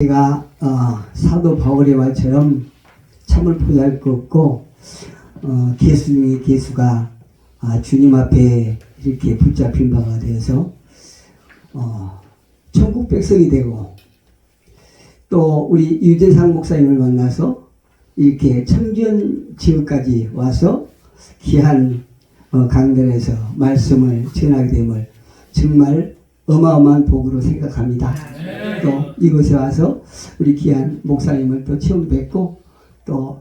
제가 사도 바울의 말처럼 참을 포기할 것 없고 개수 중에 개수가 주님 앞에 이렇게 붙잡힌 바가 되어서 천국 백성이 되고 또 우리 유재상 목사님을 만나서 이렇게 청전 지역까지 와서 귀한 강단에서 말씀을 전하게 됨을 정말 어마어마한 복으로 생각합니다. 또 이곳에 와서 우리 귀한 목사님을 또 처음 뵙고 또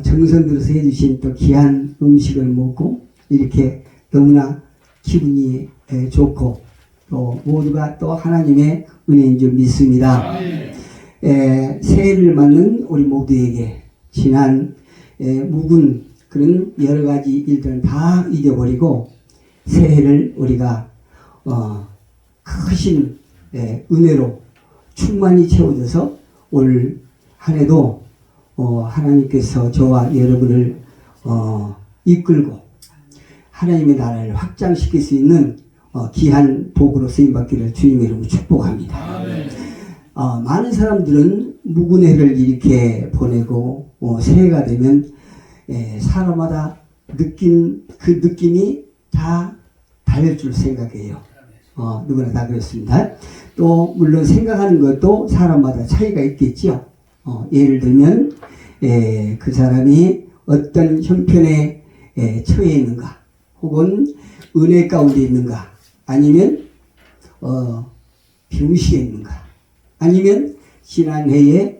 정성 들여서 해주신 또 귀한 음식을 먹고 이렇게 너무나 기분이 좋고 또 모두가 또 하나님의 은혜인 줄 믿습니다. 새해를 맞는 우리 모두에게 지난 묵은 그런 여러 가지 일들은 다 잊어버리고 새해를 우리가 크신 은혜로 충만히 채워져서 올 한 해도 하나님께서 저와 여러분을 이끌고 하나님의 나라를 확장시킬 수 있는 귀한 복으로 쓰임받기를 주님의 이름으로 축복합니다. 많은 사람들은 묵은 해를 이렇게 보내고 새해가 되면 사람마다 그 느낌이 다 다를 줄 생각해요. 누구나 다 그렇습니다. 또 물론 생각하는 것도 사람마다 차이가 있겠죠. 예를 들면 그 사람이 어떤 형편에 처해 있는가 혹은 은혜 가운데 있는가 아니면 병시에 있는가 아니면 지난해에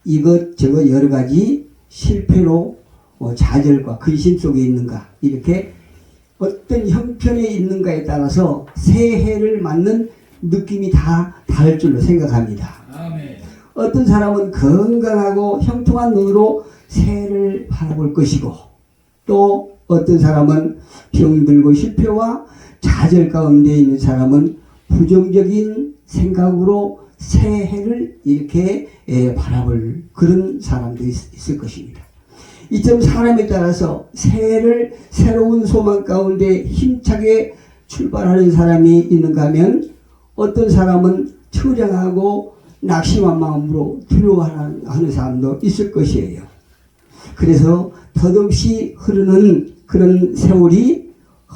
이것저것 여러 가지 실패로 좌절과 근심 속에 있는가 이렇게 어떤 형편에 있는가에 따라서 새해를 맞는 느낌이 다 다를 줄로 생각합니다. 아멘. 어떤 사람은 건강하고 형통한 눈으로 새해를 바라볼 것이고 또 어떤 사람은 병들고 실패와 좌절 가운데 있는 사람은 부정적인 생각으로 새해를 이렇게 바라볼 그런 사람도 있을 것입니다. 이점 사람에 따라서 새해를 새로운 소망 가운데 힘차게 출발하는 사람이 있는가 하면 어떤 사람은 처량하고 낙심한 마음으로 두려워하는 사람도 있을 것이에요. 그래서 덧없이 흐르는 그런 세월이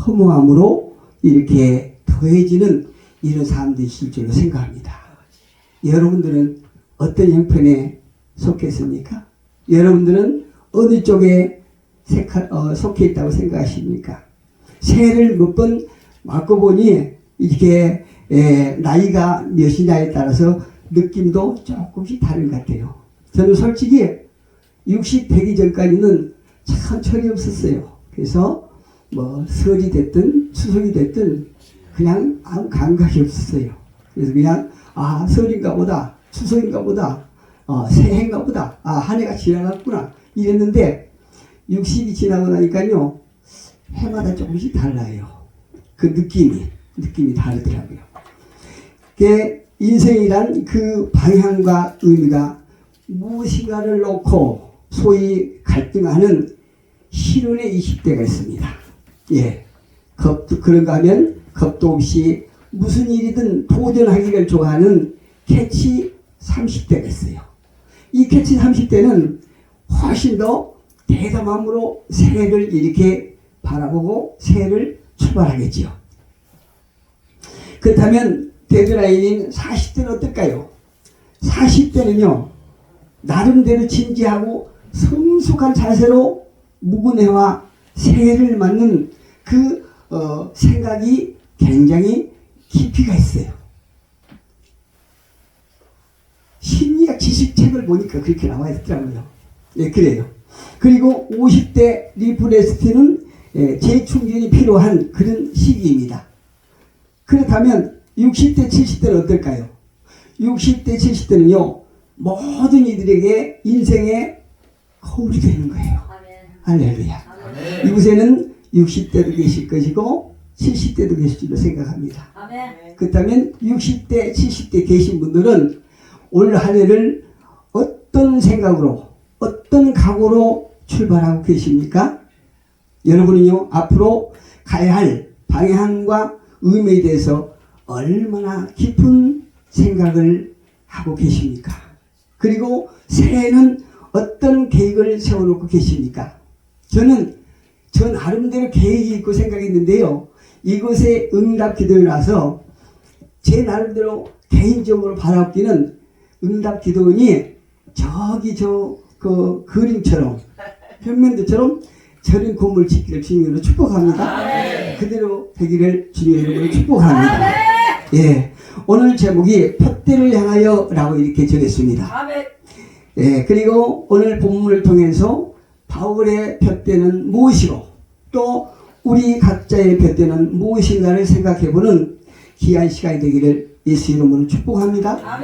허무함으로 이렇게 더해지는 이런 사람들이 있을 줄로 생각합니다. 여러분들은 어떤 형편에 속했습니까? 여러분들은 어느 쪽에 속해 있다고 생각하십니까? 새해를 몇 번 맞고 보니 이렇게 나이가 몇이냐에 따라서 느낌도 조금씩 다른 것 같아요. 저는 솔직히 60 되기 전까지는 참 철이 없었어요. 그래서 뭐 설이 됐든 추석이 됐든 그냥 아무 감각이 없었어요. 그래서 그냥 설인가 보다 추석인가 보다 새해인가 보다 한 해가 지나갔구나 이랬는데 60이 지나고 나니까요 해마다 조금씩 달라요. 그 느낌이 다르더라고요. 인생이란 그 방향과 의미가 무엇인가를 놓고 소위 갈등하는 실현의 20대가 있습니다. 그런가 하면 겁도 없이 무슨 일이든 도전하기를 좋아하는 캐치 30대가 있어요. 이 캐치 30대는 훨씬 더 대담함으로 새해를 이렇게 바라보고 새해를 출발하겠지요. 그렇다면 데드라인인 40대는 어떨까요? 40대는요 나름대로 진지하고 성숙한 자세로 묵은 해와 새해를 맞는 그 생각이 굉장히 깊이가 있어요. 심리학 지식책을 보니까 그렇게 나와 있더라고요. 그래요. 그리고 50대 리프레스트는 재충전이 필요한 그런 시기입니다. 그렇다면 60대 70대는 어떨까요? 60대 70대는요 모든 이들에게 인생의 거울이 되는 거예요. 할렐루야. 이곳에는 60대도 계실 것이고 70대도 계실 줄로 생각합니다. 그렇다면 60대 70대 계신 분들은 올 한 해를 어떤 생각으로 어떤 각오로 출발하고 계십니까? 여러분은요 앞으로 가야 할 방향과 의미에 대해서 얼마나 깊은 생각을 하고 계십니까? 그리고 새해에는 어떤 계획을 세워놓고 계십니까? 저는 저 나름대로 계획이 있고 생각이 있는데요. 이곳에 응답 기도에 나서 제 나름대로 개인적으로 바라보기는 응답 기도원이 저기 그 그림처럼 평면도처럼 저런 건물 짓기를 주님으로 축복합니다. 그대로 되기를 주님으로 축복합니다. 예, 오늘 제목이 푯대를 향하여 라고 이렇게 적었습니다. 예, 그리고 오늘 본문을 통해서 바울의 푯대는 무엇이고 또 우리 각자의 푯대는 무엇인가를 생각해보는 귀한 시간이 되기를 예수 이름으로 축복합니다.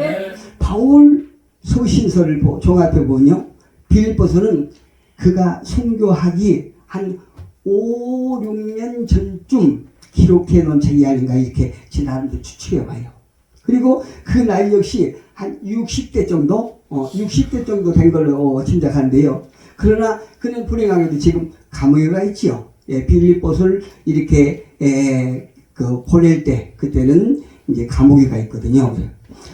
바울 소신서를 종합해보면요, 빌립보서는 그가 선교하기 한 5, 6년 전쯤 기록해 놓은 책이 아닌가 이렇게 제 나름대로 추측해봐요. 그리고 그 나이 역시 한 60대 정도 60대 정도 된 걸로 짐작하는데요. 그러나 그는 불행하게도 지금 감옥에 가 있지요. 예, 빌립보서를 이렇게 그 보낼 때 그때는 이제 감옥에 가 있거든요.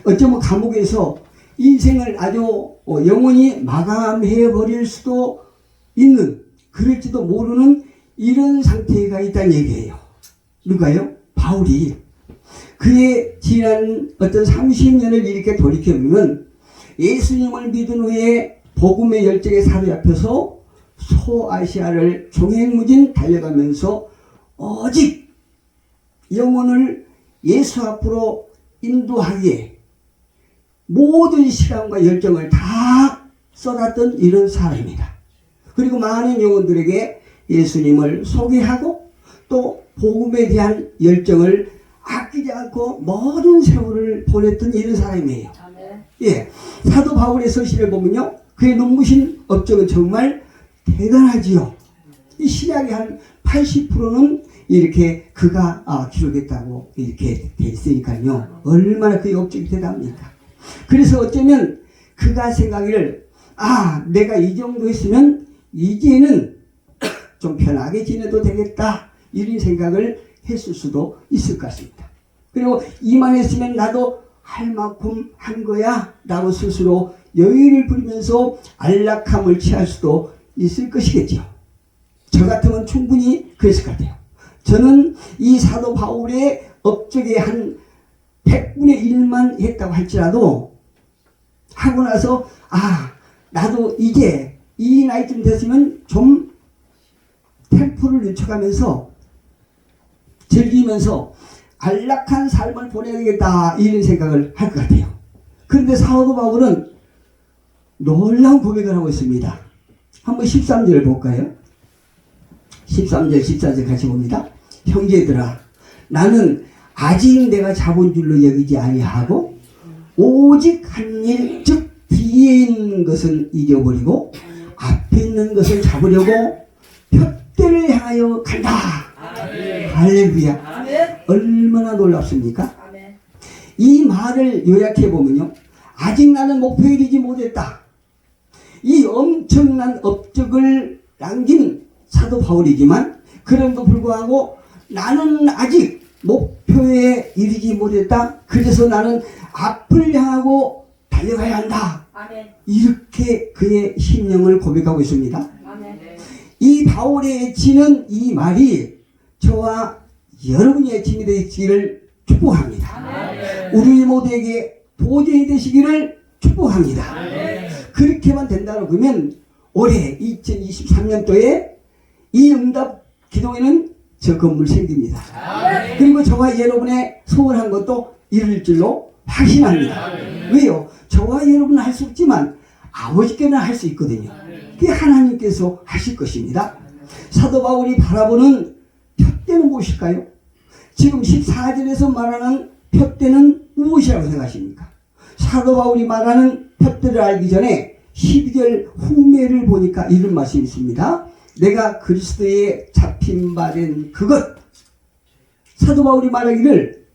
어쩌면 감옥에서 인생을 아주 영원히 마감해 버릴 수도 있는, 그럴지도 모르는 이런 상태에 가 있다는 얘기예요. 누가요? 바울이. 그의 지난 어떤 30년을 이렇게 돌이켜보면 예수님을 믿은 후에 복음의 열정에 사로잡혀서 소아시아를 종횡무진 달려가면서 오직 영혼을 예수 앞으로 인도하기에 모든 시간과 열정을 다 쏟았던 이런 사람입니다. 그리고 많은 영혼들에게 예수님을 소개하고 또 복음에 대한 열정을 아끼지 않고 모든 세월을 보냈던 이런 사람이에요. 예, 사도 바울의 서신을 보면요, 그의 눈부신 업적은 정말 대단하지요. 이 신약의 한 80%는 이렇게 그가 기록했다고 이렇게 돼 있으니까요. 얼마나 그의 업적이 대단합니까? 그래서 어쩌면 그가 생각을 내가 이 정도 했으면 이제는 좀 편하게 지내도 되겠다 이런 생각을 했을 수도 있을 것 같습니다. 그리고 이만했으면 나도 할 만큼 한 거야 라고 스스로 여유를 부리면서 안락함을 취할 수도 있을 것이겠죠. 저 같으면 충분히 그랬을 것 같아요. 저는 이 사도 바울의 업적의 한 100분의 1만 했다고 할지라도 하고 나서 나도 이제 이 나이쯤 됐으면 좀 템포를 늦춰가면서 즐기면서 안락한 삶을 보내야 되겠다 이런 생각을 할 것 같아요. 그런데 사도 바울은 놀라운 고백을 하고 있습니다. 한번 13절 볼까요? 13절 14절 같이 봅니다. 형제들아, 나는 아직 내가 잡은 줄로 여기지 아니하고 오직 한 일, 즉 뒤에 있는 것은 잊어버리고 앞에 있는 것을 잡으려고 푯대를 향하여 간다. 할렐루야. 얼마나 놀랍습니까? 이 말을 요약해보면요, 아직 나는 목표에 이르지 못했다. 이 엄청난 업적을 남긴 사도 바울이지만 그럼에도 불구하고 나는 아직 목표에 이르지 못했다. 그래서 나는 앞을 향하고 달려가야 한다. 이렇게 그의 심령을 고백하고 있습니다. 이 바울의 애치는 이 말이 저와 여러분의 애칭이 되시기를 축복합니다. 우리 모두에게 도전이 되시기를 축복합니다. 그렇게만 된다고 그러면 올해 2023년도에 이 응답 기도에는 저 건물 생깁니다. 그리고 저와 여러분의 소원한 것도 이룰 줄로 확신합니다. 왜요? 저와 여러분은 할 수 없지만 아버지께는 할 수 있거든요. 그게 하나님께서 하실 것입니다. 사도 바울이 바라보는 푯대는 무엇일까요? 지금 14절에서 말하는 푯대는 무엇이라고 생각하십니까? 사도 바울이 말하는 푯대를 알기 전에 12절 후매를 보니까 이런 말씀이 있습니다. 내가 그리스도에 잡힌 바 된 그것. 사도 바울이 말하기를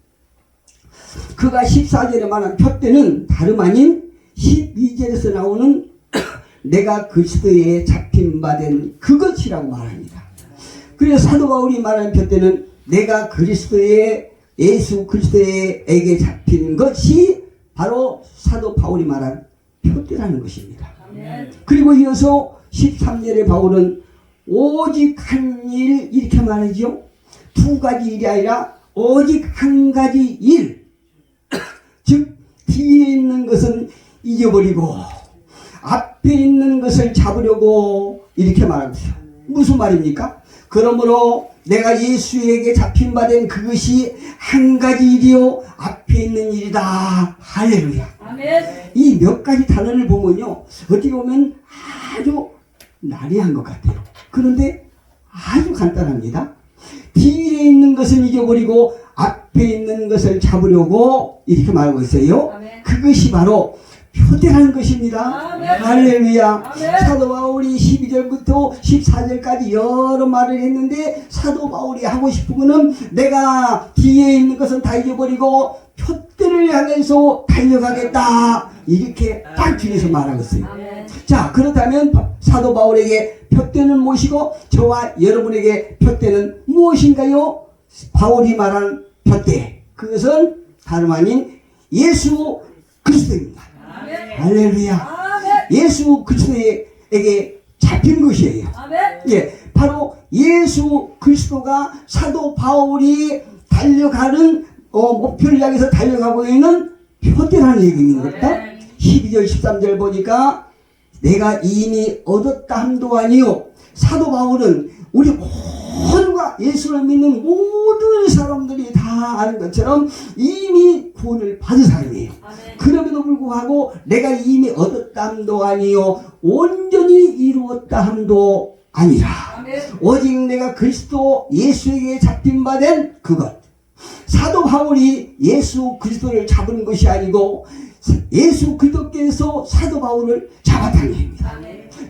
그가 14절에 말한 푯대는 다름 아닌 12절에서 나오는 내가 그리스도에 잡힌 바 된 그것이라고 말합니다. 그래서 사도 바울이 말하는 푯대는 내가 그리스도의 예수 그리스도에게 잡힌 것이 바로 사도 바울이 말한 표대라는 것입니다. 그리고 이어서 13절에 바울은 오직 한 일 이렇게 말하죠. 두 가지 일이 아니라 오직 한 가지 일. 즉 뒤에 있는 것은 잊어버리고 앞에 있는 것을 잡으려고 이렇게 말하고 있어요. 무슨 말입니까? 그러므로 내가 예수에게 잡힌 바 된 그것이 한 가지 일이요 앞에 있는 일이다. 할렐루야. 이 몇 가지 단어를 보면요 어떻게 보면 아주 난해한 것 같아요. 그런데 아주 간단합니다. 뒤에 있는 것은 잊어버리고 앞에 있는 것을 잡으려고 이렇게 말하고 있어요. 그것이 바로 표대라는 것입니다. 할렐루야. 사도 바울이 12절부터 14절까지 여러 말을 했는데 사도 바울이 하고 싶은 거는 내가 뒤에 있는 것은 다 잊어버리고 표대를 향해서 달려가겠다. 이렇게 딱 뒤에서 말하고 있어요. 자, 그렇다면 사도 바울에게 표대는 무엇이고 저와 여러분에게 표대는 무엇인가요? 바울이 말한 표대, 그것은 다름 아닌 예수 그리스도입니다. 할렐루야. 예수 그리스도에게 잡힌 것이에요. 예, 바로 예수 그리스도가 사도 바울이 달려가는 목표를 향해서 달려가고 있는 표대라는 얘기입니다. 12절 13절 보니까 내가 이미 얻었다 함도 아니요. 사도 바울은 우리 모두가 예수를 믿는 모든 사람들이 다 아는 것처럼 이미 구원을 받은 사람이에요. 그럼에도 불구하고 내가 이미 얻었다 함도 아니요 온전히 이루었다 함도 아니라 오직 내가 그리스도 예수에게 잡힌 바 된 그것. 사도 바울이 예수 그리스도를 잡은 것이 아니고 예수 그리스도께서 사도 바울을 잡았다는 얘기입니다.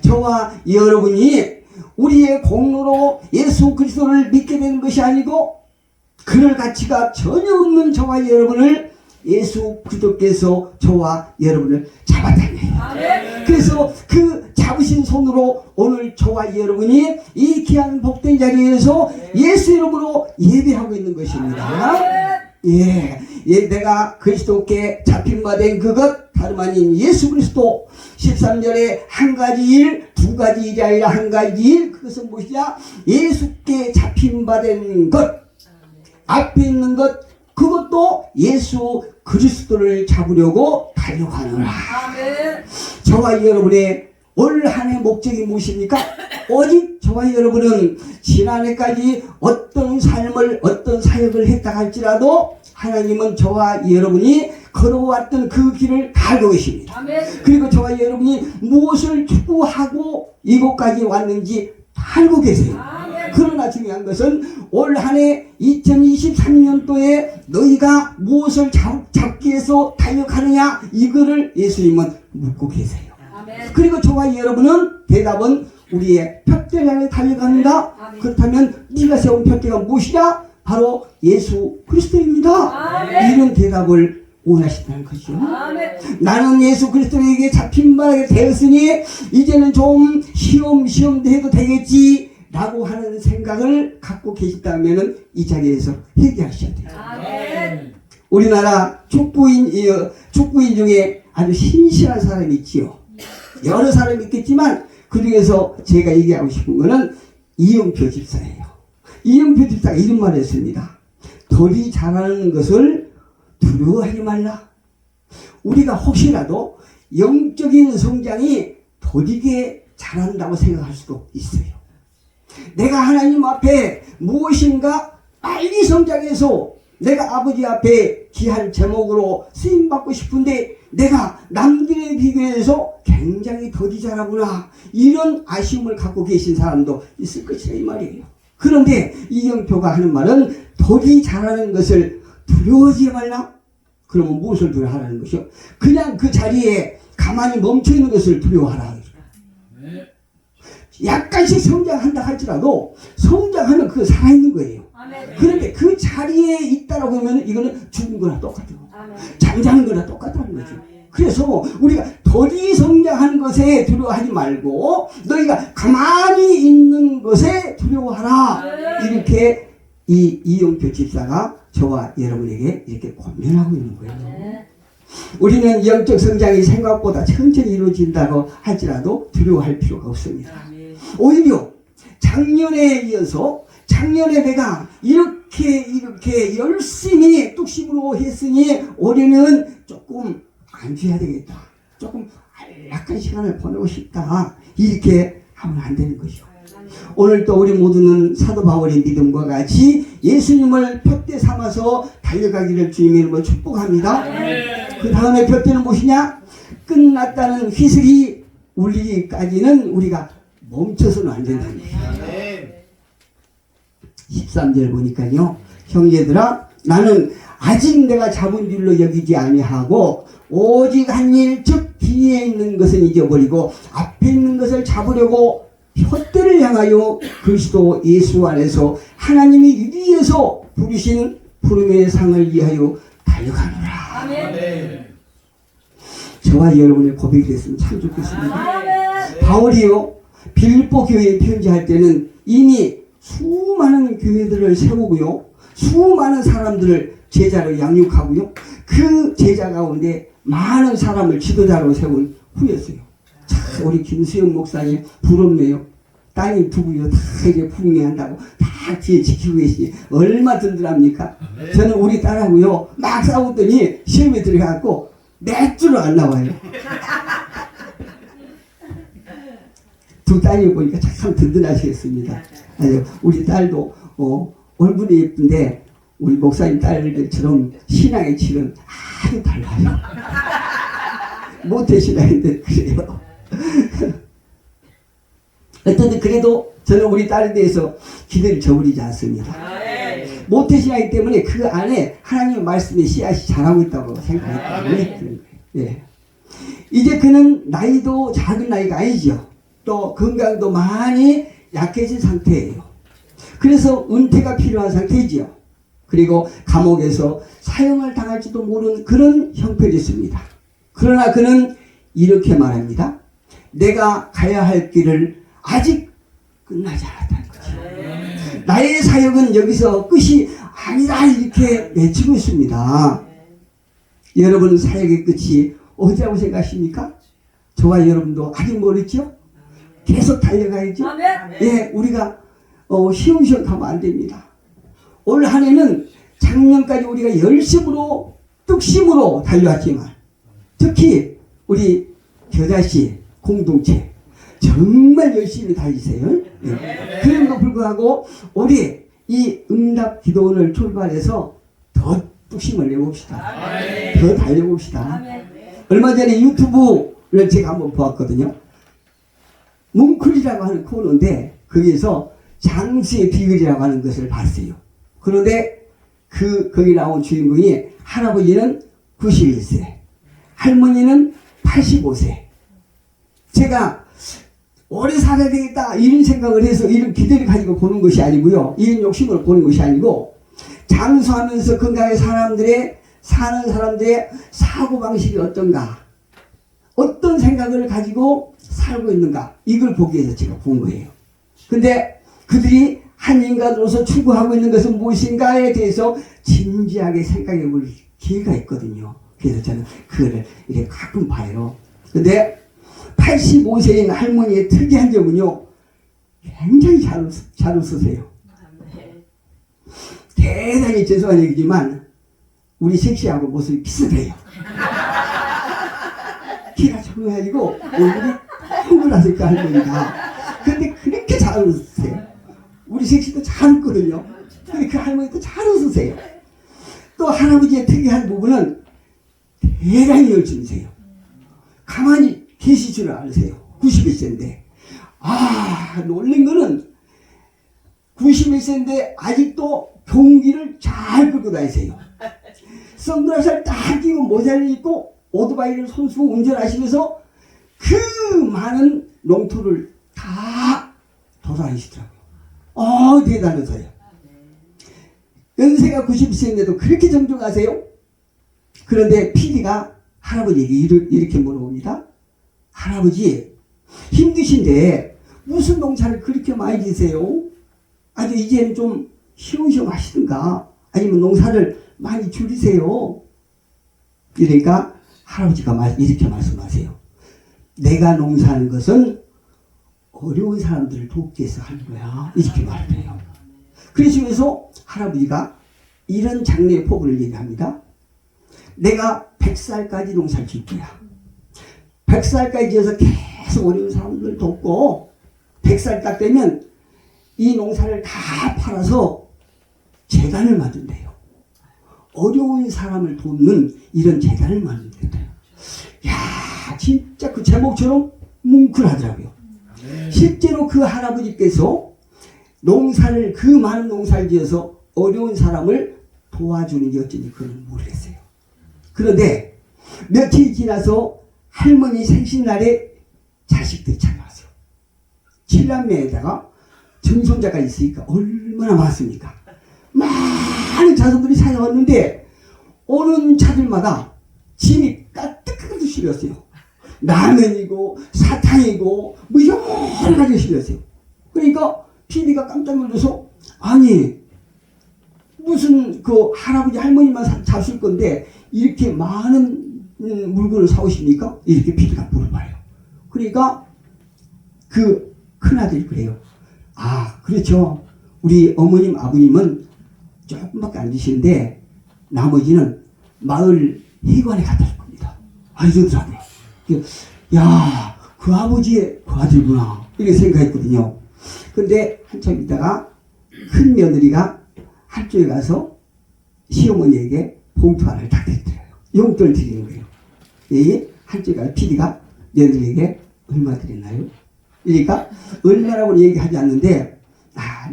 저와 여러분이 우리의 공로로 예수 그리스도를 믿게 되는 것이 아니고 그럴 가치가 전혀 없는 저와 여러분을 예수 그리스도께서 저와 여러분을 잡았다는 얘기예요. 그래서 그 잡으신 손으로 오늘 저와 여러분이 이 귀한 복된 자리에서 예수 이름으로 예배하고 있는 것입니다. 예, 내가 그리스도께 잡힌 바 된 그것 다름 아닌 예수 그리스도. 13절에 한 가지 일, 두 가지 일이 아니라 한 가지 일. 그것은 무엇이냐? 예수께 잡힌 바 된 것, 앞에 있는 것, 그것도 예수 그리스도를 잡으려고 달려가느라. 저와 여러분의 올 한 해 목적이 무엇입니까? 오직 저와 여러분은 지난해까지 어떤 삶을 어떤 사역을 했다 할지라도 하나님은 저와 여러분이 걸어왔던 그 길을 다 알고 계십니다. 그리고 저와 여러분이 무엇을 추구하고 이곳까지 왔는지 다 알고 계세요. 그러나 중요한 것은 올 한 해 2023년도에 너희가 무엇을 잡기 위해서 달려가느냐 이거를 예수님은 묻고 계세요. 그리고 저와 여러분은 대답은 우리의 표대를 향해 달려가는가? 그렇다면 네가 세운 표대가 무엇이냐? 바로 예수 그리스도입니다. 이런 대답을 원하신다는 것이죠. 나는 예수 그리스도에게 잡힌 바 되었으니 이제는 좀 시험도 해도 되겠지 라고 하는 생각을 갖고 계시다면 이 자리에서 회개하셔야 돼요. 우리나라 축구인 중에 아주 신실한 사람이 있지요. 여러 사람이 있겠지만 그 중에서 제가 얘기하고 싶은 거는 이영표 집사예요. 이영표 집사가 이런 말을 했습니다. 덜이 잘하는 것을 두려워하지 말라. 우리가 혹시라도 영적인 성장이 더디게 잘한다고 생각할 수도 있어요. 내가 하나님 앞에 무엇인가 빨리 성장해서 내가 아버지 앞에 귀한 제목으로 쓰임받고 싶은데 내가 남들에 비교해서 굉장히 더디 잘하구나 이런 아쉬움을 갖고 계신 사람도 있을 것이다 이 말이에요. 그런데 이영표가 하는 말은 더디 잘하는 것을 두려워하지 말라. 그러면 무엇을 두려워하라는 것이요? 그냥 그 자리에 가만히 멈춰있는 것을 두려워하라. 약간씩 성장한다 할지라도 성장하면 그거 살아있는 거예요. 그런데 그 자리에 있다라고 하면 이거는 죽은 거나 똑같아요. 잠자는 거나 똑같다는 거죠. 그래서 우리가 더디 성장하는 것에 두려워하지 말고 너희가 가만히 있는 것에 두려워하라. 이렇게 이영표 집사가 저와 여러분에게 이렇게 권면하고 있는 거예요. 우리는 영적 성장이 생각보다 천천히 이루어진다고 할지라도 두려워할 필요가 없습니다. 오히려 작년에 이어서 작년에 내가 이렇게 열심히 뚝심으로 했으니 올해는 조금 안 줘야 되겠다. 조금 안락한 시간을 보내고 싶다. 이렇게 하면 안 되는 것이요. 오늘 또 우리 모두는 사도 바울의 믿음과 같이 예수님을 푯대 삼아서 달려가기를 주님의 이름으로 축복합니다. 그 다음에 푯대는 무엇이냐? 끝났다는 휘슬이 울리기까지는 우리가 멈춰서는 안 된다는 거예요. 13절 보니까요. 형제들아 나는 아직 내가 잡은 일로 여기지 아니하고 오직 한 일 즉 뒤에 있는 것은 잊어버리고 앞에 있는 것을 잡으려고 푯대를 향하여 그리스도 예수 안에서 하나님이 위에서 부르신 부름의 상을 위하여 달려가노라. 아멘. 저와 여러분의 고백이 됐으면 참 좋겠습니다. 아멘. 바울이요 빌립보 교회에 편지할 때는 이미 수많은 교회들을 세우고요 수많은 사람들을 제자로 양육하고요 그 제자 가운데 많은 사람을 지도자로 세운 후였어요. 참 우리 김수영 목사님 부럽네요. 따님 두고요 다 이제 부흥회한다고 다 뒤에 지키고 계시니 얼마 든든합니까? 저는 우리 딸하고요 막 싸웠더니 시험에 들어가고 몇 줄로 안 나와요. 두 따님 보니까 참 든든하시겠습니다. 아주 우리 딸도 얼굴이 예쁜데 우리 목사님 딸들처럼 신앙의 질은 아주 달라요. 모태신앙인데 그래요. 어쨌든 그래도 저는 우리 딸에 대해서 기대를 저버리지 않습니다. 모태신앙이기 때문에 그 안에 하나님의 말씀의 씨앗이 자라고 있다고 생각하기 때문에 그런 거예요. 예. 이제 그는 나이도 작은 나이가 아니죠. 또 건강도 많이 약해진 상태예요. 그래서 은퇴가 필요한 상태이지요. 그리고 감옥에서 사형을 당할지도 모르는 그런 형편이었습니다. 그러나 그는 이렇게 말합니다. 내가 가야 할 길을 아직 끝나지 않았다는 거죠. 나의 사역은 여기서 끝이 아니다 이렇게 외치고 있습니다. 여러분 사역의 끝이 어디라고 생각하십니까? 저와 여러분도 아직 멀었죠? 계속 달려가야죠. 예, 우리가 시험시험 가면 안 됩니다. 올 한 해는 작년까지 우리가 열심으로 뚝심으로 달려왔지만 특히 우리 겨자씨 공동체 정말 열심히 달리세요. 예. 그럼에도 불구하고 우리 이 응답 기도원을 출발해서 더 뚝심을 내봅시다. 더 달려봅시다. 얼마 전에 유튜브를 제가 한번 보았거든요. 뭉클이라고 하는 코너인데 거기에서 장수의 비결이라고 하는 것을 봤어요. 그런데 거기 나온 주인공이 할아버지는 91세, 할머니는 85세. 제가 오래 살아야 되겠다 이런 생각을 해서 이런 기대를 가지고 보는 것이 아니고요. 이런 욕심을 보는 것이 아니고 장수하면서 건강한 사는 사람들의 사고방식이 어떤가, 어떤 생각을 가지고 살고 있는가, 이걸 보기 위해서 제가 본 거예요. 근데 그들이 한 인간으로서 추구하고 있는 것은 무엇인가에 대해서 진지하게 생각해 볼 기회가 있거든요. 그래서 저는 그거를 이렇게 가끔 봐요. 근데 85세인 할머니의 특이한 점은요, 굉장히 잘 웃으세요. 대단히 죄송한 얘기지만 우리 섹시하고 모습이 비슷해요. 키가 작아가지고 얼굴이 동그랗을까 할머니가. 근데 그렇게 잘 웃으세요. 우리 섹시도 잘 웃거든요. 근데 그 할머니도 잘 웃으세요. 또 할아버지의 특이한 부분은 대단히 열심히세요. 가만히 계실 줄 아세요. 91세인데. 놀란 거는 91세인데 아직도 경기를 잘 끌고 다니세요. 선글라스를 딱 끼고 모자를 입고 오토바이를 손수 운전하시면서 그 많은 농토를 다 돌아다니시더라고요. 대단하세요. 연세가 90세인데도 그렇게 정정하세요? 그런데 PD가 할아버지에게 이렇게 물어봅니다. 할아버지, 힘드신데 무슨 농사를 그렇게 많이 지세요? 아주 이제는 좀 쉬엄쉬엄 하시든가 아니면 농사를 많이 줄이세요. 그러니까 할아버지가 이렇게 말씀하세요. 내가 농사하는 것은 어려운 사람들을 돕기 위해서 하는 거야. 이렇게 말해요. 그러시면서 할아버지가 이런 장래의 포부를 얘기합니다. 내가 100살까지 농사를 질 거야. 100살까지 지어서 계속 어려운 사람들을 돕고 100살 딱 되면 이 농사를 다 팔아서 재단을 만든대요. 어려운 사람을 돕는 이런 재단을 만든대요. 야, 진짜 그 제목처럼 뭉클하더라고요. 실제로 그 할아버지께서 농사를, 그 많은 농사를 지어서 어려운 사람을 도와주는 게 어쩐지 그건 모르겠어요. 그런데 며칠 지나서 할머니 생신날에 자식들이 찾아왔어요. 7남매에다가 증손자가 있으니까 얼마나 많습니까? 많은 자손들이 찾아왔는데 오는 차들마다 짐이 가득가득 실렸어요. 라면이고 사탕이고 뭐 여러 가지 실렸어요. 그러니까 PD가 깜짝 놀라서 아니 무슨 그 할아버지 할머니만 잡술 건데 이렇게 많은 물건을 사오십니까? 이렇게 PD가 물어봐요. 그러니까 그 큰아들이 그래요. 아 그렇죠. 우리 어머님 아버님은 조금밖에 안 드시는데 나머지는 마을 회관에 갖다 줄 겁니다. 이러더라고요. 야, 그 아버지의 그 아들구나 이렇게 생각했거든요. 근데 한참 있다가 큰 며느리가 한쪽에 가서 시어머니에게 봉투 하나를 딱 드리더라고요. 용돈을 드리는 거예요. 이 한쪽에 가서 PD가 며느리에게 얼마 드렸나요? 그러니까 얼마라고 얘기하지 않는데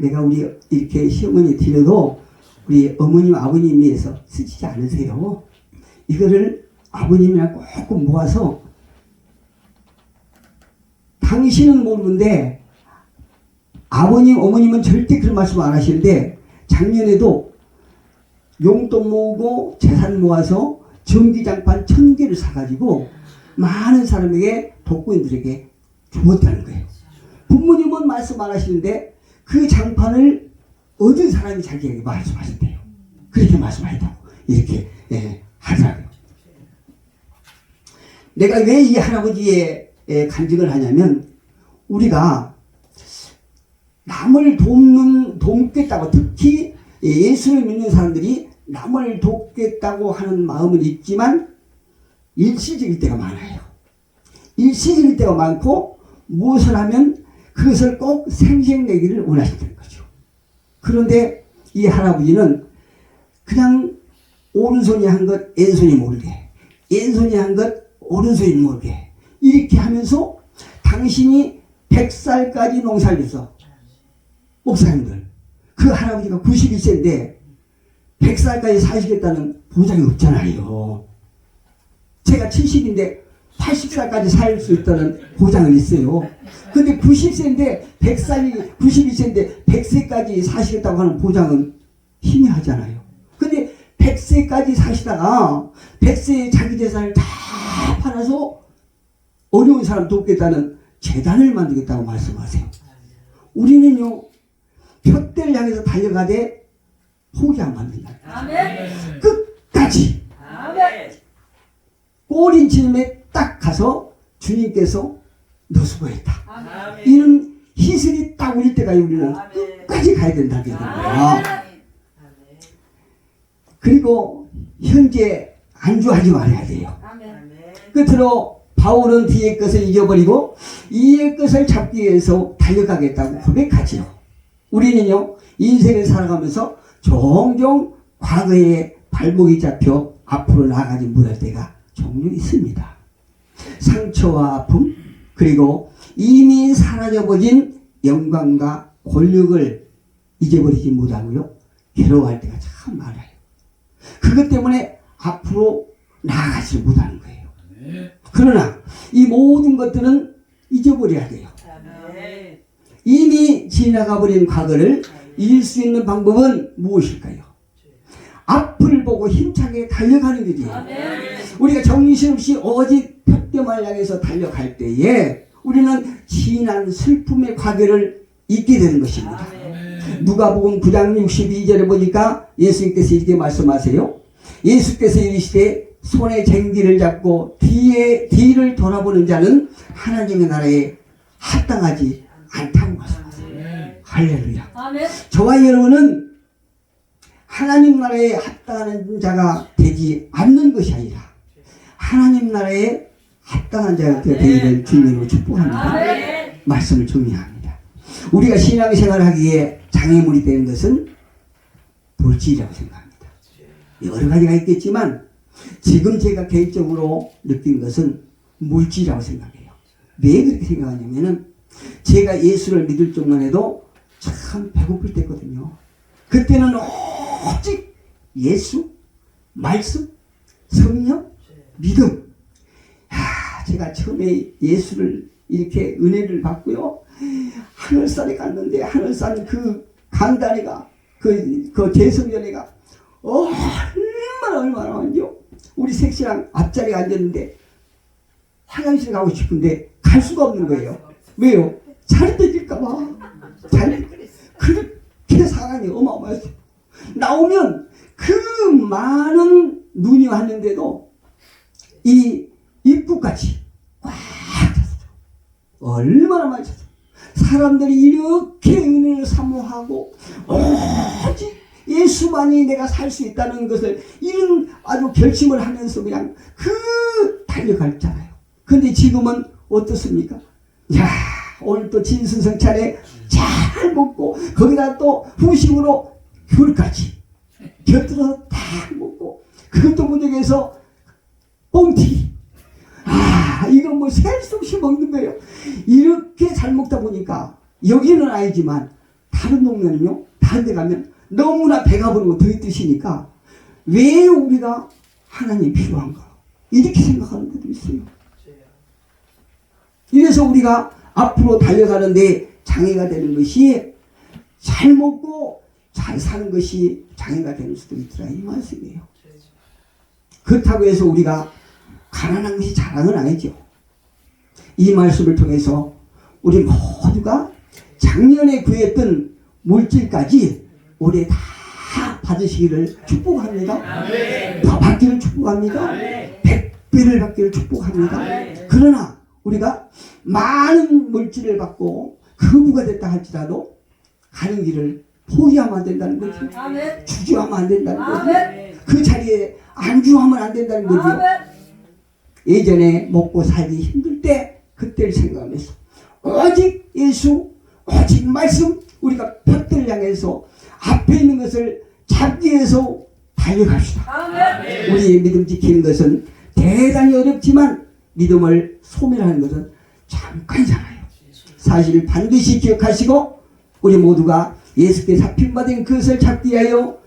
내가 우리 이렇게 시어머니 드려도 우리 어머님 아버님 위해서 쓰시지 않으세요. 이거를 아버님이랑 꼭 모아서 당신은 모르는데 아버님 어머님은 절대 그런 말씀 안 하시는데 작년에도 용돈 모으고 재산 모아서 전기장판 1000개를 사가지고 많은 사람에게 독거인들에게 주었다는 거예요. 부모님은 말씀 안 하시는데 그 장판을 얻은 사람이 자기에게 말씀하셨대요. 그렇게 말씀하셨다고 이렇게 하더라고요. 내가 왜 이 할아버지의 간증을 하냐면 우리가 남을 돕겠다고 특히 예수를 믿는 사람들이 남을 돕겠다고 하는 마음은 있지만 일시적일 때가 많아요. 일시적일 때가 많고 무엇을 하면 그것을 꼭 생색내기를 원하신다는 거죠. 그런데 이 할아버지는 그냥 오른손이 한 것 왼손이 모르게 왼손이 한 것 오른손이 모르게 이렇게 하면서 당신이 100살까지 농사를 져서 목사님들 그 할아버지가 91세인데 100살까지 사시겠다는 보장이 없잖아요. 제가 70인데 80살까지 살 수 있다는 보장은 있어요. 근데 90세인데 100살이 92세인데 100세까지 사시겠다고 하는 보장은 희미하잖아요. 근데 100세까지 사시다가 100세에 자기 재산을 다 팔아서 어려운 사람 돕겠다는 재단을 만들겠다고 말씀하세요. 우리는요 표대를 향해서 달려가되 포기 안 받는다. 아멘. 끝까지. 아멘. 꼬린치님에 딱 가서 주님께서 너 수고했다. 아멘. 이런 희슬이 딱 올릴 때까지 우리는 아멘. 끝까지 가야 된다는 거예요. 그리고 현재 안주하지 말아야 돼요. 아멘. 끝으로 바울은 뒤의 것을 잊어버리고 이의 것을 잡기 위해서 달려가겠다고 고백하지요. 우리는요 인생을 살아가면서 종종 과거에 발목이 잡혀 앞으로 나아가지 못할 때가 종종 있습니다. 상처와 아픔 그리고 이미 사라져버린 영광과 권력을 잊어버리지 못하고요 괴로워할 때가 참 많아요. 그것 때문에 앞으로 나아가지 못하는 거예요. 그러나 이 모든 것들은 잊어버려야 돼요. 이미 지나가버린 과거를 잊을 수 있는 방법은 무엇일까요? 앞을 보고 힘차게 달려가는 거죠. 우리가 정신없이 오직 표대만을 향해서 달려갈 때에 우리는 지난 슬픔의 과거를 잊게 되는 것입니다. 누가복음 9장 62절에 보니까 예수님께서 이렇게 말씀하세요. 예수께서 이르시되 손에 쟁기를 잡고 뒤를 돌아보는 자는 하나님의 나라에 합당하지 않다고 말씀하세요. 할렐루야. 저와 여러분은 하나님 나라에 합당하는 자가 되지 않는 것이 아니라 하나님 나라에 합당한 자가 되기를 주님으로 축복합니다. 말씀을 정리합니다. 우리가 신앙생활을 하기에 장애물이 되는 것은 물질이라고 생각합니다. 여러 가지가 있겠지만 지금 제가 개인적으로 느낀 것은 물질이라고 생각해요. 왜 그렇게 생각하냐면은 제가 예수를 믿을 적만 해도 참 배고플 때거든요. 그때는 오직 예수, 말씀, 성령, 믿음. 제가 처음에 예수를 이렇게 은혜를 받고요. 하늘산에 갔는데 하늘산 그 강다리가 그 제성전에가 얼마나 많죠. 우리 섹시랑 앞자리에 앉았는데 화장실 가고 싶은데 갈 수가 없는 거예요. 왜요? 잘 뺏길까봐. 그렇게 사랑이 어마어마했어요. 나오면 그 많은 눈이 왔는데도 이 입구까지 꽉 찼어요. 얼마나 많이 찼어요. 사람들이 이렇게 은혜를 사모하고 오직 예수만이 내가 살 수 있다는 것을 이런 아주 결심을 하면서 그냥 달려갔잖아요. 근데 지금은 어떻습니까? 야, 오늘 또 진수성찬에 잘 먹고 거기다 또 후식으로 귤까지 곁들여서 다 먹고 그것도 무적해서 뽕튀기. 이건 뭐 셀 수 없이 먹는 거예요. 이렇게 잘 먹다 보니까 여기는 아니지만 다른 동네는요, 다른 데 가면 너무나 배가 부르고 더 드시니까 왜 우리가 하나님이 필요한가 이렇게 생각하는 분도 있어요. 이래서 우리가 앞으로 달려가는데 장애가 되는 것이 잘 먹고 잘 사는 것이 장애가 되는 수도 있더라 이 말씀이에요. 그렇다고 해서 우리가 가난한 것이 자랑은 아니죠. 이 말씀을 통해서 우리 모두가 작년에 구했던 물질까지 올해 다 받으시기를 축복합니다. 더 받기를 축복합니다. 100배를 받기를 축복합니다. 그러나 우리가 많은 물질을 받고 거부가 됐다 할지라도 가는 길을 포기하면 안 된다는 거죠. 주저하면 안 된다는 거죠. 그 자리에 안주하면 안 된다는 거죠. 예전에 먹고 살기 힘들 때 그때를 생각하면서 오직 예수, 오직 말씀, 우리가 벽들을 향해서 앞에 있는 것을 잡기 위해서 달려갑시다. 우리의 믿음 지키는 것은 대단히 어렵지만 믿음을 소멸하는 것은 잠깐이잖아요. 사실 반드시 기억하시고 우리 모두가 예수께 잡힌받은 그것을 잡기 위하여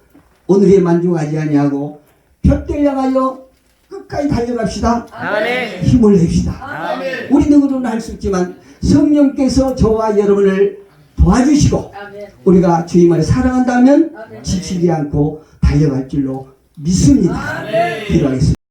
오늘에 만족하지 아니하고 벽들 향하여 끝까지 달려갑시다. 아멘. 힘을 냅시다. 아멘. 우리 능으로는 할 수 없지만 성령께서 저와 여러분을 도와주시고 아멘. 우리가 주님을 사랑한다면 아멘. 지치지 않고 달려갈 줄로 믿습니다. 기도하겠습니다.